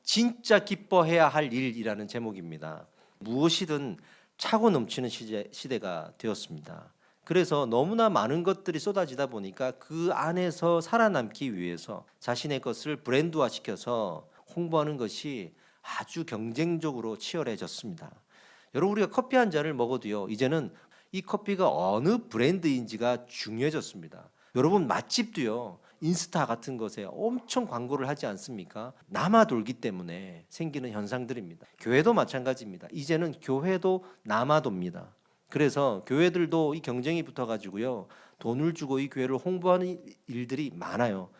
진짜 기뻐해야 할 일이라는 제목입니다. 무엇이든 차고 넘치는 시대가 되었습니다. 그래서 너무나 많은 것들이 쏟아지다 보니까 그 안에서 살아남기 위해서 자신의 것을 브랜드화시켜서 홍보하는 것이 아주 경쟁적으로 치열해졌습니다. 여러분, 우리가 커피 한 잔을 먹어도요, 이제는 이 커피가 어느 브랜드인지가 중요해졌습니다. 여러분, 맛집도요, 인스타 같은 것에 엄청 광고를 하지 않습니까? 남아돌기 때문에 생기는 현상들입니다. 교회도 마찬가지입니다. 이제는 교회도 남아돕니다. 그래서 교회들도 이 경쟁이 붙어가지고요, 돈을 주고 이 교회를 홍보하는 일들이 많아요.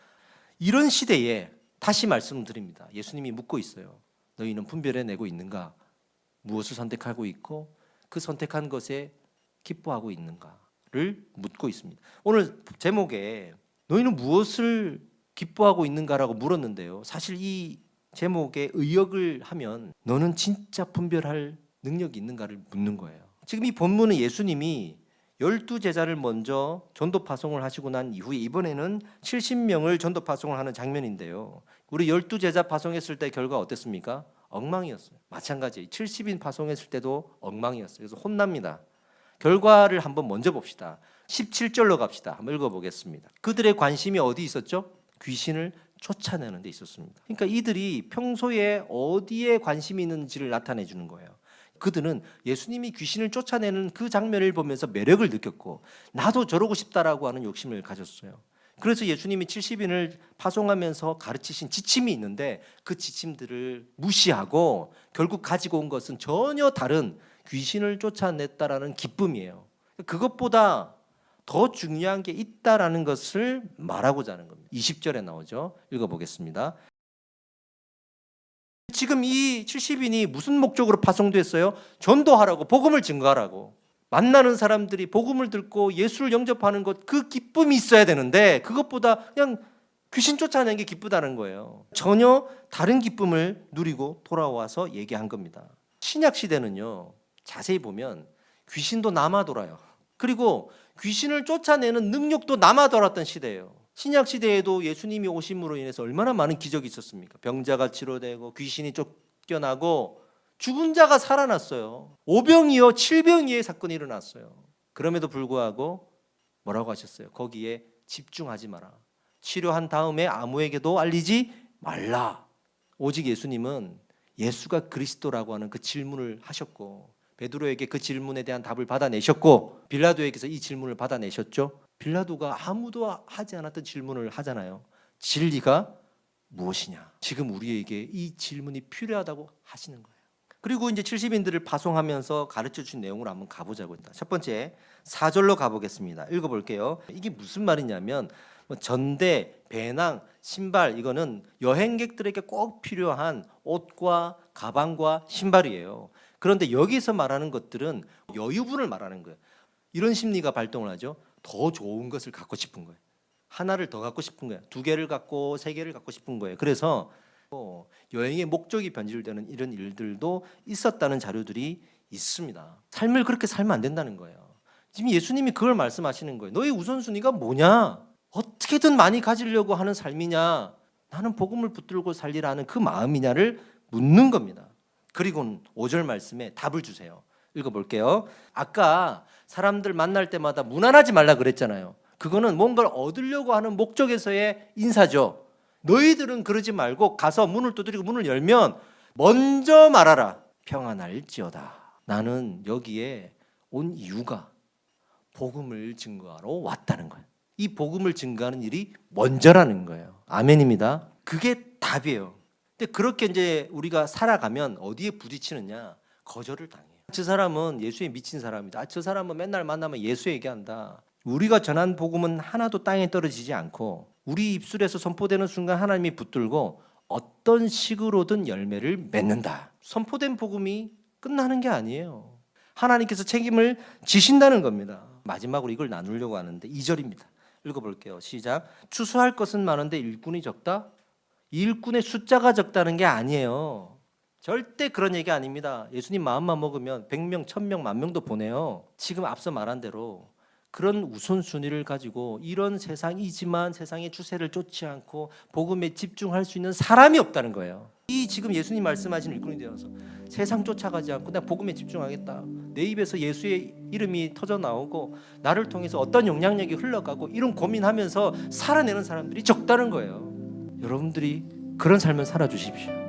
이런 시대에 다시 말씀드립니다. 예수님이 묻고 있어요. 너희는 분별해내고 있는가? 무엇을 선택하고 있고 그 선택한 것에 기뻐하고 있는가를 묻고 있습니다. 오늘 제목에 너희는 무엇을 기뻐하고 있는가라고 물었는데요, 사실 이 제목에 의역을 하면 너는 진짜 분별할 능력이 있는가를 묻는 거예요. 지금 이 본문은 예수님이 12제자를 먼저 전도 파송을 하시고 난 이후에 이번에는 70명을 전도 파송을 하는 장면인데요, 우리 12제자 파송했을 때 결과 어땠습니까? 엉망이었어요. 마찬가지 70인 파송했을 때도 엉망이었어요. 그래서 혼납니다. 결과를 한번 먼저 봅시다. 17절로 갑시다. 한번 읽어보겠습니다. 그들의 관심이 어디 있었죠? 귀신을 쫓아내는 데 있었습니다. 그러니까 이들이 평소에 어디에 관심이 있는지를 나타내 주는 거예요. 그들은 예수님이 귀신을 쫓아내는 그 장면을 보면서 매력을 느꼈고 나도 저러고 싶다라고 하는 욕심을 가졌어요. 그래서 예수님이 70인을 파송하면서 가르치신 지침이 있는데 그 지침들을 무시하고 결국 가지고 온 것은 전혀 다른 귀신을 쫓아냈다라는 기쁨이에요. 그것보다 더 중요한 게 있다라는 것을 말하고자 하는 겁니다. 20절에 나오죠. 읽어보겠습니다. 지금 이 70인이 무슨 목적으로 파송됐어요? 전도하라고, 복음을 증거하라고. 만나는 사람들이 복음을 듣고 예수를 영접하는 것, 그 기쁨이 있어야 되는데 그것보다 그냥 귀신 쫓아내는 게 기쁘다는 거예요. 전혀 다른 기쁨을 누리고 돌아와서 얘기한 겁니다. 신약 시대는요, 자세히 보면 귀신도 남아 돌아요. 그리고 귀신을 쫓아내는 능력도 남아 돌았던 시대예요. 신약 시대에도 예수님이 오심으로 인해서 얼마나 많은 기적이 있었습니까? 병자가 치료되고 귀신이 쫓겨나고 죽은 자가 살아났어요. 5병이요 7병이의 사건이 일어났어요. 그럼에도 불구하고 뭐라고 하셨어요? 거기에 집중하지 마라. 치료한 다음에 아무에게도 알리지 말라. 오직 예수님은 예수가 그리스도라고 하는 그 질문을 하셨고 베드로에게 그 질문에 대한 답을 받아내셨고 빌라도에게서 이 질문을 받아내셨죠. 빌라도가 아무도 하지 않았던 질문을 하잖아요. 진리가 무엇이냐? 지금 우리에게 이 질문이 필요하다고 하시는 거예요. 그리고 이제 70인들을 파송하면서 가르쳐 준 내용으로 한번 가보자고 합니다. 첫 번째 4절로 가보겠습니다. 읽어볼게요. 이게 무슨 말이냐면 전대, 배낭, 신발, 이거는 여행객들에게 꼭 필요한 옷과 가방과 신발이에요. 그런데 여기서 말하는 것들은 여유분을 말하는 거예요. 이런 심리가 발동을 하죠. 더 좋은 것을 갖고 싶은 거예요. 하나를 더 갖고 싶은 거예요. 2개를 갖고 3개를 갖고 싶은 거예요. 그래서 여행의 목적이 변질되는 이런 일들도 있었다는 자료들이 있습니다. 삶을 그렇게 살면 안 된다는 거예요. 지금 예수님이 그걸 말씀하시는 거예요. 너의 우선순위가 뭐냐? 어떻게든 많이 가지려고 하는 삶이냐? 나는 복음을 붙들고 살리라는 그 마음이냐를 묻는 겁니다. 그리고 5절 말씀에 답을 주세요. 읽어볼게요. 아까 사람들 만날 때마다 무난하지 말라 그랬잖아요. 그거는 뭔가를 얻으려고 하는 목적에서의 인사죠. 너희들은 그러지 말고 가서 문을 두드리고 문을 열면 먼저 말하라. 평안할지어다. 나는 여기에 온 이유가 복음을 증거하러 왔다는 거예요. 이 복음을 증거하는 일이 먼저라는 거예요. 아멘입니다. 그게 답이에요. 근데 그렇게 이제 우리가 살아가면 어디에 부딪히느냐? 거절을 당해요. 저 사람은 예수에 미친 사람이다. 저 사람은 맨날 만나면 예수 얘기한다. 우리가 전한 복음은 하나도 땅에 떨어지지 않고 우리 입술에서 선포되는 순간 하나님이 붙들고 어떤 식으로든 열매를 맺는다. 선포된 복음이 끝나는 게 아니에요. 하나님께서 책임을 지신다는 겁니다. 마지막으로 이걸 나누려고 하는데 2절입니다. 읽어볼게요. 시작. 추수할 것은 많은데 일꾼이 적다? 일꾼의 숫자가 적다는 게 아니에요. 절대 그런 얘기 아닙니다. 예수님 마음만 먹으면 100명, 1000명, 10,000명도 보내요. 지금 앞서 말한 대로 그런 우선순위를 가지고 이런 세상이지만 세상의 추세를 쫓지 않고 복음에 집중할 수 있는 사람이 없다는 거예요. 이 지금 예수님 말씀하신 일꾼이 되어서 세상 쫓아가지 않고 내가 복음에 집중하겠다. 내 입에서 예수의 이름이 터져 나오고 나를 통해서 어떤 영향력이 흘러가고 이런 고민하면서 살아내는 사람들이 적다는 거예요. 여러분들이 그런 삶을 살아주십시오.